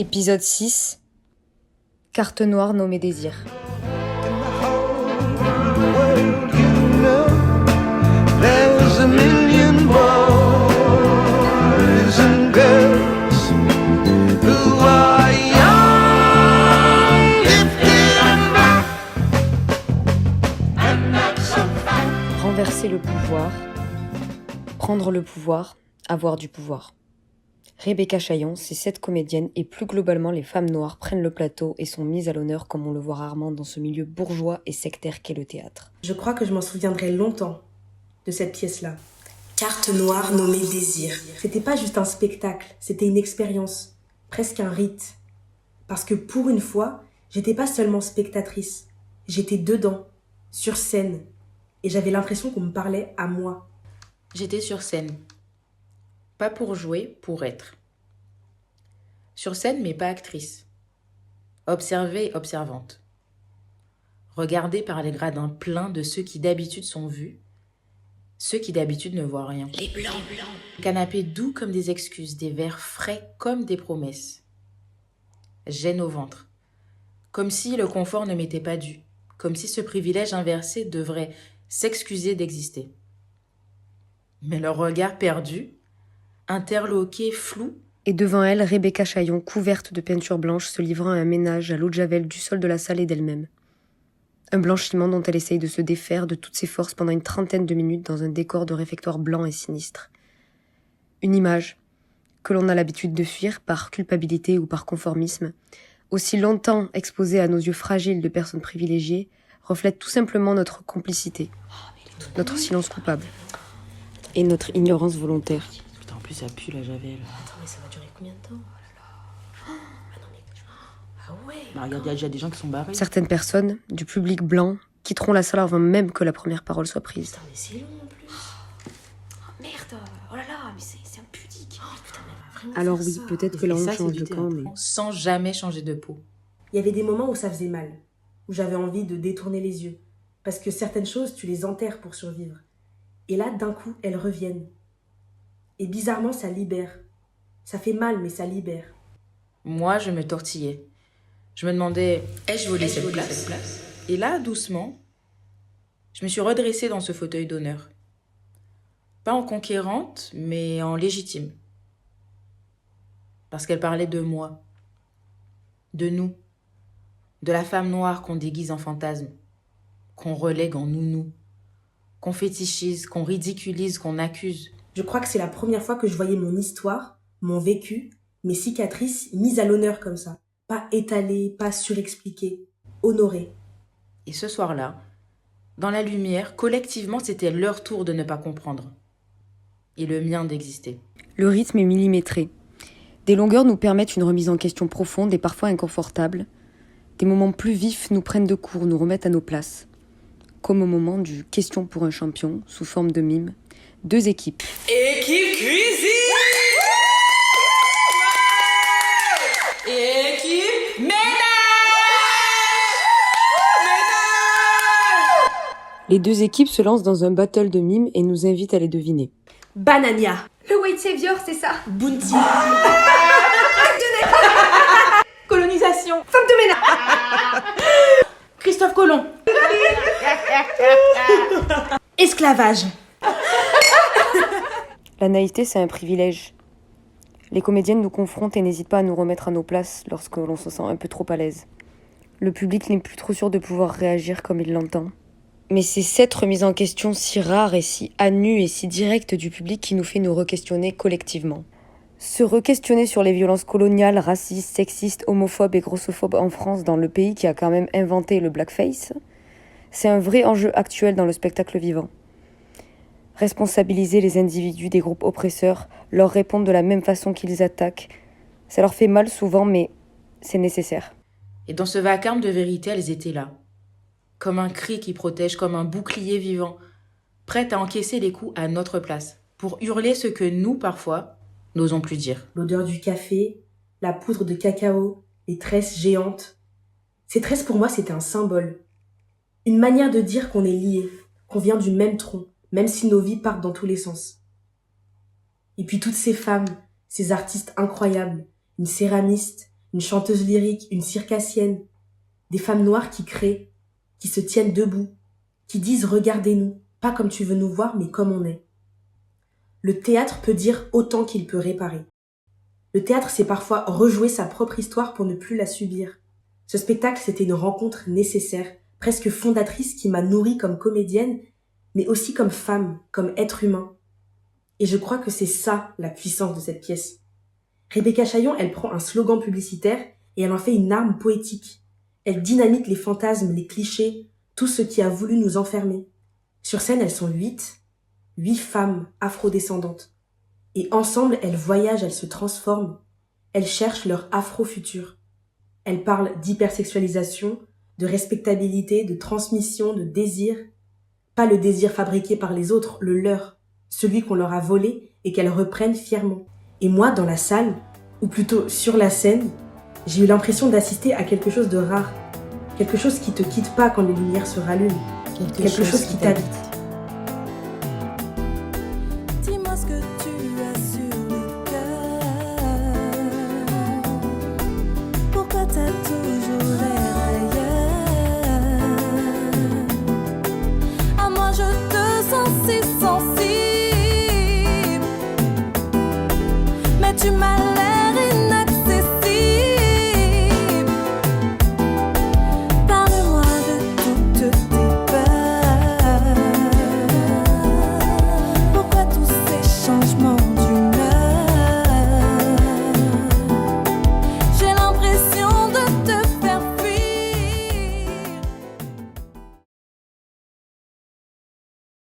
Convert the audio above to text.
Épisode 6. Carte noire nommée Désir. Renverser le pouvoir, prendre le pouvoir, avoir du pouvoir. Rebecca Chaillon, ces 7 comédiennes et plus globalement les femmes noires prennent le plateau et sont mises à l'honneur comme on le voit rarement dans ce milieu bourgeois et sectaire qu'est le théâtre. Je crois que je m'en souviendrai longtemps de cette pièce-là. Carte noire nommée Désir. C'était pas juste un spectacle, c'était une expérience, presque un rite. Parce que pour une fois, j'étais pas seulement spectatrice, j'étais dedans, sur scène, et j'avais l'impression qu'on me parlait à moi. J'étais sur scène. Pas pour jouer, pour être. Sur scène, mais pas actrice. Observée, observante. Regardée par les gradins pleins de ceux qui d'habitude sont vus, ceux qui d'habitude ne voient rien. Les blancs. Canapés doux comme des excuses, des verres frais comme des promesses. Gêne au ventre. Comme si le confort ne m'était pas dû. Comme si ce privilège inversé devrait s'excuser d'exister. Mais leur regard perdu, interloqué, flou. Et devant elle, Rebecca Chaillon, couverte de peinture blanche, se livrant à un ménage à l'eau de javel du sol de la salle et d'elle-même. Un blanchiment dont elle essaye de se défaire de toutes ses forces pendant une trentaine de minutes dans un décor de réfectoire blanc et sinistre. Une image que l'on a l'habitude de fuir par culpabilité ou par conformisme, aussi longtemps exposée à nos yeux fragiles de personnes privilégiées, reflète tout simplement notre complicité, notre silence coupable et notre ignorance volontaire. Putain, en plus ça pue la javel. Attends, mais ça va durer combien de temps ? Ah non, mais... Ah ouais. Bah, regarde, il y a déjà des gens qui sont barrés. Certaines personnes, du public blanc, quitteront la salle avant même que la première parole soit prise. Putain, mais c'est long en plus. Oh, merde. Oh là là, mais c'est impudique. Oh, putain, mais elle va vraiment Alors faire oui, ça. peut-être que là Et on ça, change c'est de du camp, théâtre. mais... Sans jamais changer de peau. Il y avait des moments où ça faisait mal, où j'avais envie de détourner les yeux. Parce que certaines choses, tu les enterres pour survivre. Et là, d'un coup, elles reviennent. Et bizarrement, ça libère. Ça fait mal, mais ça libère. Moi, je me tortillais. Je me demandais, ai-je volé cette place ? Et là, doucement, je me suis redressée dans ce fauteuil d'honneur. Pas en conquérante, mais en légitime. Parce qu'elle parlait de moi, de nous, de la femme noire qu'on déguise en fantasme, qu'on relègue en nounou, qu'on fétichise, qu'on ridiculise, qu'on accuse. Je crois que c'est la première fois que je voyais mon histoire, mon vécu, mes cicatrices mises à l'honneur comme ça. Pas étalées, pas surexpliquées, honorées. Et ce soir-là, dans la lumière, collectivement, c'était leur tour de ne pas comprendre. Et le mien d'exister. Le rythme est millimétré. Des longueurs nous permettent une remise en question profonde et parfois inconfortable. Des moments plus vifs nous prennent de court, nous remettent à nos places. Comme au moment du « Question pour un champion » sous forme de mime. 2 équipes. Équipe cuisine! Équipe ménage! Les 2 équipes se lancent dans un battle de mimes et nous invitent à les deviner. Banania, Le White Savior, c'est ça. Bounty, Colonisation! Femme de ménage. Christophe Colomb! esclavage. La naïveté, c'est un privilège. Les comédiennes nous confrontent et n'hésitent pas à nous remettre à nos places lorsque l'on se sent un peu trop à l'aise. Le public n'est plus trop sûr de pouvoir réagir comme il l'entend. Mais c'est cette remise en question si rare et si à nu et si directe du public qui nous fait nous re-questionner collectivement. Se re-questionner sur les violences coloniales, racistes, sexistes, homophobes et grossophobes en France, dans le pays qui a quand même inventé le blackface, c'est un vrai enjeu actuel dans le spectacle vivant. Responsabiliser les individus des groupes oppresseurs, leur répondre de la même façon qu'ils attaquent, ça leur fait mal souvent, mais c'est nécessaire. Et dans ce vacarme de vérité, elles étaient là. Comme un cri qui protège, comme un bouclier vivant, prêtes à encaisser les coups à notre place, pour hurler ce que nous, parfois, n'osons plus dire. L'odeur du café, la poudre de cacao, les tresses géantes. Ces tresses, pour moi, c'était un symbole. Une manière de dire qu'on est liés, qu'on vient du même tronc, même si nos vies partent dans tous les sens. Et puis toutes ces femmes, ces artistes incroyables, une céramiste, une chanteuse lyrique, une circassienne, des femmes noires qui créent, qui se tiennent debout, qui disent « regardez-nous », pas comme tu veux nous voir, mais comme on est. Le théâtre peut dire autant qu'il peut réparer. Le théâtre, c'est parfois rejouer sa propre histoire pour ne plus la subir. Ce spectacle, c'était une rencontre nécessaire, presque fondatrice, qui m'a nourrie comme comédienne, mais aussi comme femme, comme être humain. Et je crois que c'est ça, la puissance de cette pièce. Rebecca Chaillon, elle prend un slogan publicitaire et elle en fait une arme poétique. Elle dynamite les fantasmes, les clichés, tout ce qui a voulu nous enfermer. Sur scène, elles sont 8 femmes afrodescendantes. Et ensemble, elles voyagent, elles se transforment. Elles cherchent leur afro-futur. Elles parlent d'hypersexualisation, de respectabilité, de transmission, de désir. Pas le désir fabriqué par les autres, le leur, celui qu'on leur a volé et qu'elles reprennent fièrement. Et moi, dans la salle, ou plutôt sur la scène, j'ai eu l'impression d'assister à quelque chose de rare. Quelque chose qui te quitte pas quand les lumières se rallument. Quelque chose qui t'habite.